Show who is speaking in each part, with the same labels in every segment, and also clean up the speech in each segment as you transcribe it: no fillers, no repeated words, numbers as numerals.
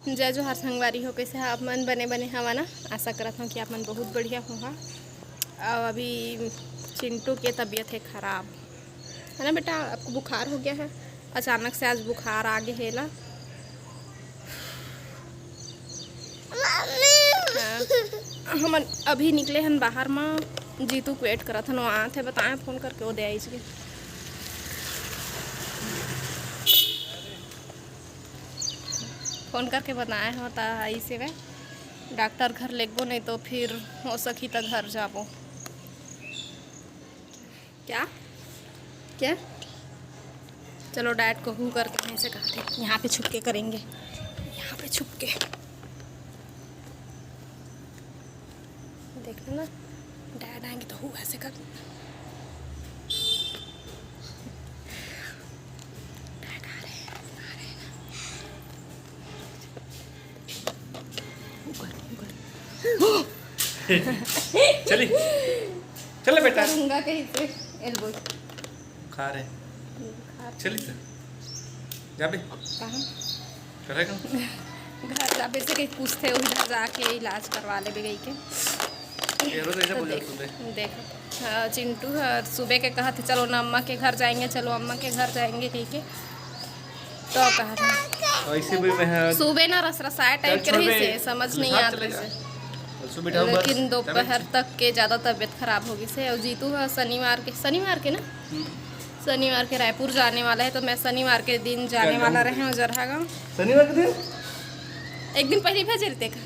Speaker 1: जय जोहार संगवारी हो, कैसे आप मन बने हवा ना। आशा करता हूँ कि आप मन बहुत बढ़िया होगा। और अभी चिंटू की तबीयत है ख़राब, है ना बेटा। आपको बुखार हो गया है, अचानक से आज बुखार आ गया है ला। हाँ, हम अभी निकले हैं बाहर में। जीतू को वेट करा था ना, वहाँ थे बताएं फ़ोन करके वो दे आई इसके। फ़ोन करके बताए होता ऐसे वे डॉक्टर घर लेगबो, नहीं तो फिर हो सकी तो घर जाबो। क्या क्या चलो डैड को हूँ करके ऐसे कहते, यहाँ पे छुप के करेंगे, यहाँ पे छुप के देख लो ना। डैड आएंगे तो हूँ ऐसे कर। डैड आ रहे हैं
Speaker 2: चली चले बेटा,
Speaker 1: करूँगा कहीं से एल्बो
Speaker 2: खा रहे चली तो जा बे
Speaker 1: कहाँ
Speaker 2: करेगा
Speaker 1: घर जाबे से कहीं पूछते उधर जाके इलाज करवा ले गई के।
Speaker 2: एरो तो ऐसे
Speaker 1: तो
Speaker 2: बोल जाते
Speaker 1: देखो चिंटू सुबह के कहा थे चलो ना अम्मा के घर जाएंगे, चलो अम्मा के घर जाएंगे कहीं के। तो कहा था
Speaker 2: ऐसे भी मैं
Speaker 1: सुबह ना रसरसाए टाइप के रही से समझ नहीं आता से, लेकिन दोपहर तक के ज़्यादा तबीयत खराब होगी से। और जीतू शनिवार के ना शनिवार के रायपुर जाने वाला है, तो मैं शनिवार के दिन जाने वाला रहे हूँ जरहा गाँव।
Speaker 2: शनिवार के दिन
Speaker 1: एक दिन पहले भेज लेते का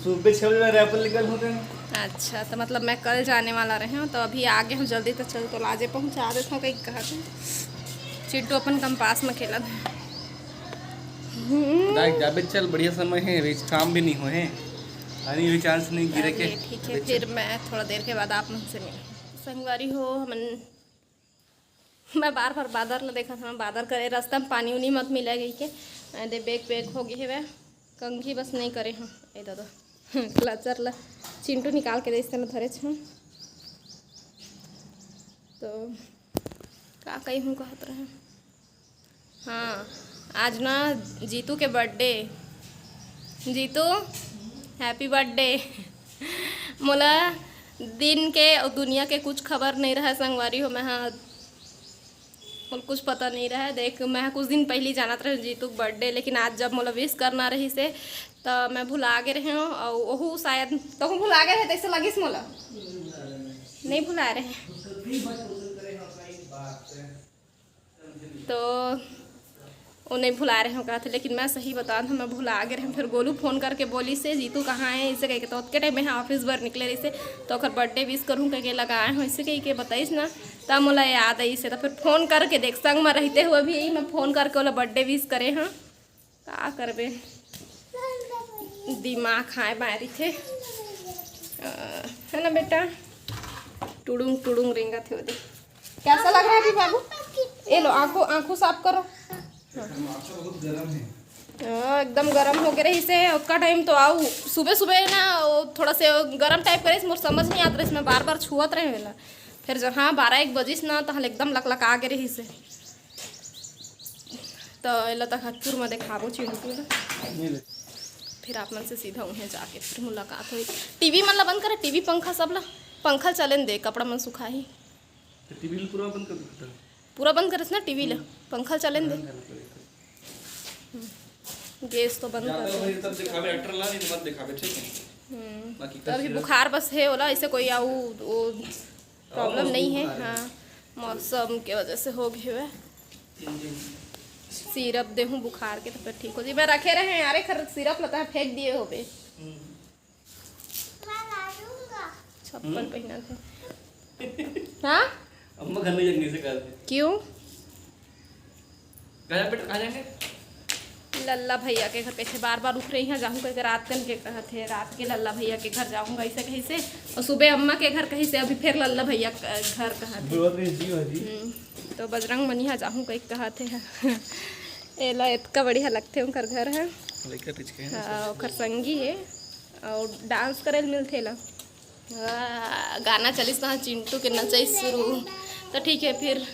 Speaker 2: सुबह 6 बजे रायपुर निकल होते हैं।
Speaker 1: अच्छा, तो मतलब मैं कल जाने वाला रहे हूँ, तो अभी आगे हूँ जल्दी, तो चल तो लाजे पहुँचा देता हूँ कहीं कहा थे। चिंटू अपन कंपास में खेला
Speaker 2: जाबे चल, बढ़िया समय है, अभी काम भी नहीं हुए अरे भी चांस नहीं गिरे के।
Speaker 1: ठीक है, फिर मैं थोड़ा देर के बाद आप मुझसे मिल संगवारी हो। मैं बार बार बादर ला देखा था, बादर करे रास्ता में पानी उनी मत मिला गई के दे बेग हो गई है वह कंघी बस नहीं करे हाँ ए दादा क्लचर ला चिंटू निकाल के दे इससे धरे छूँ तो का कही हूँ कहत रहे। हाँ, आज ना जीतू के बर्थडे। Jitu happy birthday. मोला दिन के और दुनिया के कुछ खबर नहीं रहा संगवारी हो। मैं हाँ कुछ पता नहीं रहा। देख मैं कुछ दिन पहले जाना रहे जीतू के बर्थडे, लेकिन आज जब मोला विश करना रही से तो मैं भुला गए रहे हूँ। और वह शायद तो भुला गए रहे, तैसे लगिस मोला नहीं भुला रहे तो वो नहीं भुला रहे हो कहा थे, लेकिन मैं सही बता दूँ मैं भुला गए रहे। फिर गोलू फ़ोन करके बोली से जीतू कहाँ है इसे कह के, तो उतके टाइम में ऑफिस बार निकले रही से, तो अगर बर्थडे विश करूँ कह के लगाए हूँ इसे कही के बताइस ना, तब मोला याद आई से। तो फिर फ़ोन करके देख संग में रहते हुए भी मैं फ़ोन करके बोला बर्थडे विश करे हाँ का करबे, दिमाग खाए बारी थे है ना बेटा। टुडुंग टुडुंग रेंगा थे वो। कैसा लग रहा है अभी बाबू? ये लो आंखों साफ करो।
Speaker 2: बहुत गर्म है,
Speaker 1: एकदम गर्म हो गए रही से। उसका टाइम तो आओ सुबह सुबह ना थोड़ा से गर्म टाइप करे मोर समझ नहीं आता इसमें बार बार छुअत रहे वेला। फिर जहाँ 12-1 बजिस ना तो एकदम लक आ गए रही से। तो एला तक हत्तूर में देखाबो चिंटू ला, फिर आप मन से सीधा उन्हें जाके फिर मुलाकात हुई। टीवी मन ला बंद करे, टीवी पंखा सब ला पंखा चलन दे, कपड़ा मन सुखा ही
Speaker 2: टीवी पूरा बंद कर दो,
Speaker 1: पूरा बंद करस ना टीवी ला, पंखा चलन दे, गैस तो बंद कर
Speaker 2: तब दिखावे एक्टर ला नहीं मत दिखावे, ठीक है। बाकी
Speaker 1: तो अभी बुखार बस है वाला, ऐसे कोई आऊ वो प्रॉब्लम नहीं है। हाँ, मौसम के वजह से हो गए हुए। सिरप दे हूँ बुखार के तो फिर ठीक हो जी। मैं रखे रहे हैं यारे खर सिरप लता है फेंक दिए हो बे। चप्पल पहना थे। हाँ
Speaker 2: अम्मा घर नहीं जगने से कर दे।
Speaker 1: क्यों?
Speaker 2: कहाँ बेटा, आ जाएंगे
Speaker 1: लल्ला भैया के घर कैसे बार बार उठ रही हैं जाऊँ करके, रात कन के कहा थे रात के लल्ला भैया के घर जाऊँगा ऐसे कहीं से, और सुबह अम्मा के घर कहीं से, अभी फिर लल्ला भैया घर कहा थे। तो बजरंग मनिया जाऊँ कहीं कहा थे। एला इतना बढ़िया लगते उनका घर है। हाँ, ओकर संगी है और डांस करे मिलते ला। गाना चलिस ना चिंटू के नचाई शुरू, तो ठीक है फिर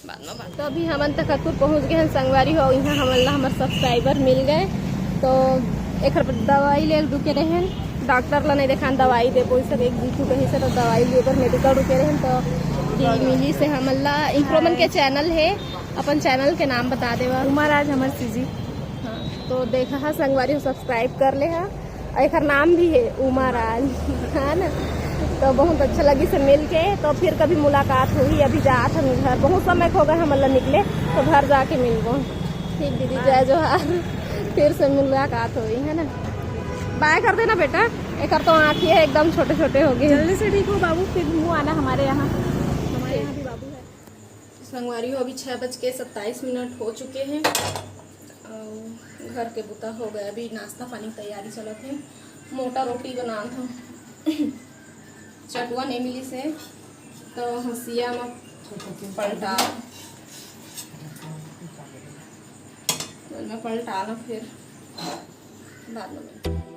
Speaker 1: बाद में बात। तो अभी हमन तक खतपुर पहुँच गए हैं संगवारी हो। यहाँ हमन ला हमारे सब्सक्राइबर मिल गए तो एक दवाई ले रुके रहे डॉक्टर ला नहीं देखा दवाई दे पोई सब एक जीतू कहीं से तो दवाई लेकर मेडिकल रुके रहे तो जी मिली से हमला इम्प्रूवमेंट के चैनल है अपन चैनल के नाम बता देवा
Speaker 3: उमाराज हमर सीजी।
Speaker 1: हाँ तो देखा हा संगवारी सब्सक्राइब कर ले हा एक नाम भी है उमाराज है ना। तो बहुत अच्छा लगी से मिल के तो फिर कभी मुलाकात हुई। अभी जात हम घर बहुत समय हो गए हमला निकले तो घर जाके मिल गो। ठीक दीदी जय जोहार फिर से मुलाकात हुई है ना। बाय कर देना बेटा एक तो आँखी है एकदम छोटे छोटे हो गए।
Speaker 3: जल्दी से ठीक हो बाबू फिर मुँह आना हमारे यहाँ भी बाबू है।
Speaker 1: संगवारी हो अभी 6:27 हो चुके हैं और घर के बुता हो गए। अभी नाश्ता पानी की तैयारी चलत है। मोटा रोटी बना था चटुआ नहीं मिली से तो हंसिया में पलटा ना फिर बाद में